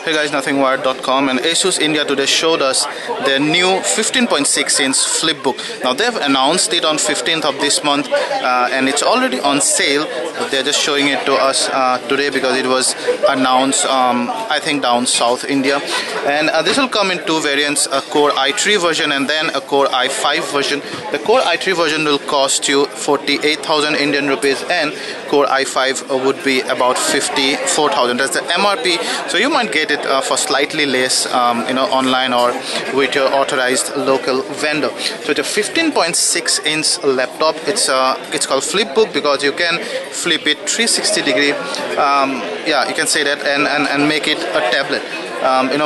Hey guys, nothingwired.com and Asus India today showed us their new 15.6-inch flipbook. Now they've announced it on 15th of this month and it's already on sale. But they're just showing it to us today because it was announced I think down south India. And this will come in two variants, a Core i3 version and then a Core i5 version. The Core i3 version will cost you 48,000 Indian rupees and Core i5 would be about 54,000. That's the MRP. So you might get it for slightly less, online or with your authorized local vendor. So it's a 15.6-inch laptop. It's called Flipbook because you can flip it 360 degree. You can say that and make it a tablet.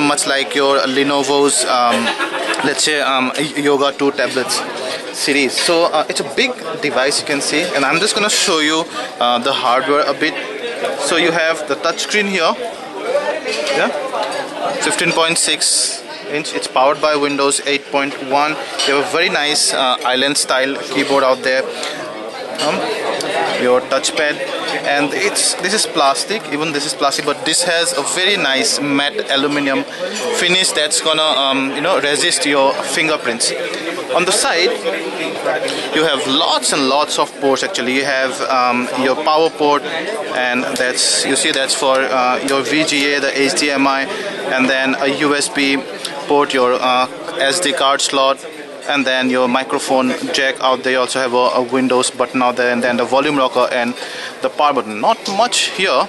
Much like your Lenovo's, let's say, Yoga 2 tablets series. So it's a big device, you can see, and I'm just going to show you the hardware a bit. So you have the touchscreen here, 15.6 inch. It's powered by Windows 8.1. You have a very nice island style keyboard out there, your touchpad, and this is plastic. Even this is plastic, but this has a very nice matte aluminum finish that's gonna resist your fingerprints. On the side you have lots and lots of ports. Actually you have your power port, and that's for your VGA, the HDMI, and then a USB port, your SD card slot, and then your microphone jack out there. You also have a Windows button out there, and then the volume rocker and the power button. Not much here,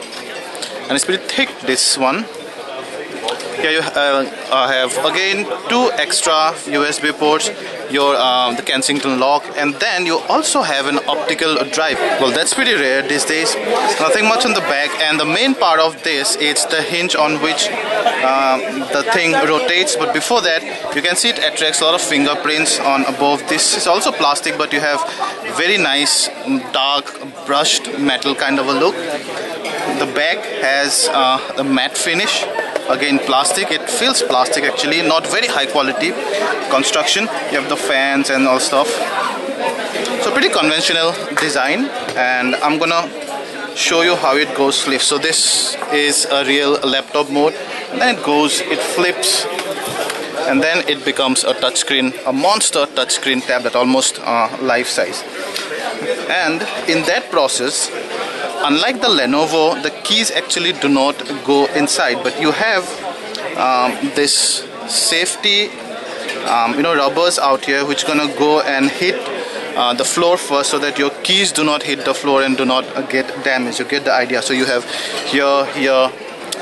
and it's pretty thick, this one. Here you have again two extra USB ports, your the Kensington lock, and then you also have an optical drive. Well, that's pretty rare these days. Nothing much on the back, and the main part of this is the hinge on which the thing rotates. But before that, you can see it attracts a lot of fingerprints on above. This is also plastic, but you have very nice dark brushed metal kind of a look. The back has a matte finish. Again, plastic. It feels plastic actually, not very high quality construction. You have the fans and all stuff. So pretty conventional design, and I'm gonna show you how it goes flip. So this is a real laptop mode, and then it flips, and then it becomes a touchscreen, a monster touchscreen tablet, almost life size. And in that process, unlike the Lenovo, the keys actually do not go inside, but you have this safety rubbers out here which gonna go and hit the floor first, so that your keys do not hit the floor and do not get damaged. You get the idea. So you have here, here,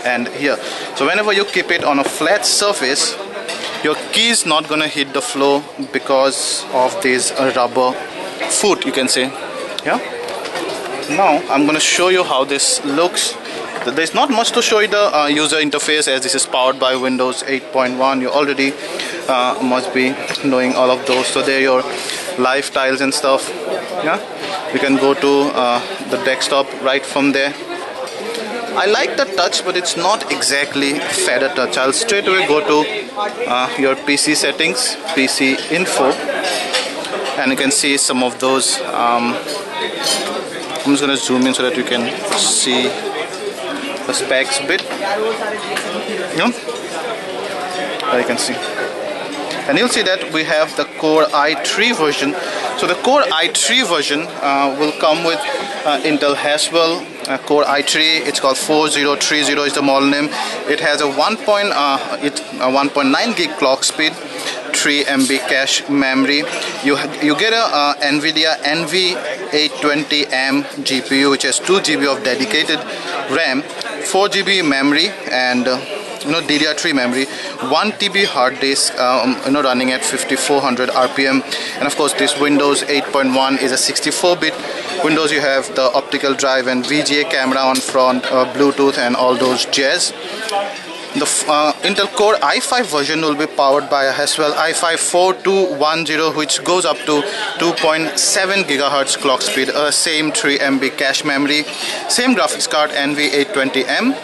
and here. So whenever you keep it on a flat surface, your keys not gonna hit the floor because of this rubber foot, you can say. Now I'm going to show you how this looks. There's not much to show you the user interface, as this is powered by Windows 8.1. You already must be knowing all of those. So they're your live tiles and stuff. You can go to the desktop right from there. I like the touch, but it's not exactly feather touch. I'll straight away go to your PC settings, PC info, and you can see some of those. I'm just going to zoom in so that you can see the specs a bit. There you can see. And you'll see that we have the Core i3 version. So the Core i3 version will come with Intel Haswell Core i3. It's called 4030 is the model name. It has a 1.9 gig clock speed, 3 MB cache memory. You get a NVIDIA NV820M GPU, which has 2 GB of dedicated RAM, 4 GB memory, and DDR3 memory, 1 TB hard disk, running at 5400 RPM, and of course this Windows 8.1 is a 64-bit Windows. You have the optical drive and VGA camera on front, Bluetooth, and all those jazz. The Intel Core i5 version will be powered by a Haswell i5 4210, which goes up to 2.7 GHz clock speed, same 3 MB cache memory, same graphics card NV820M,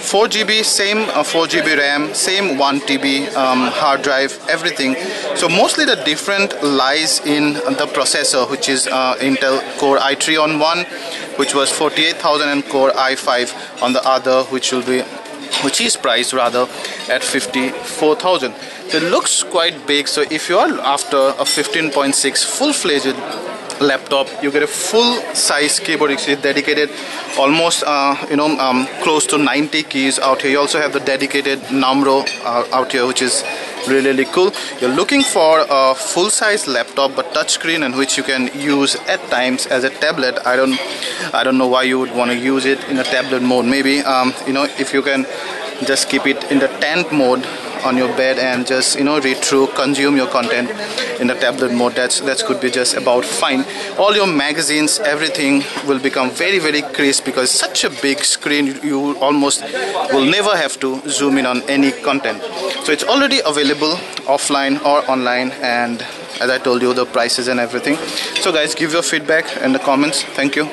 4 GB, same 4 GB RAM, same 1 TB hard drive, everything. So mostly the difference lies in the processor, which is Intel Core i3 on one, which was 48,000, and Core i5 on the other, which will be which is priced rather at 54,000. So it looks quite big. So if you are after a 15.6 full-fledged laptop, you get a full size keyboard. It's dedicated almost close to 90 keys out here. You also have the dedicated numero out here, which is really cool. You're looking for a full-size laptop but touchscreen, and which you can use at times as a tablet. I don't know why you would want to use it in a tablet mode. Maybe if you can just keep it in the tent mode on your bed and just read through, consume your content in the tablet mode, that could be just about fine. All your magazines, everything will become very crisp, because such a big screen you almost will never have to zoom in on any content. So it's already available offline or online, and as I told you, the prices and everything. So guys, give your feedback in the comments. Thank you.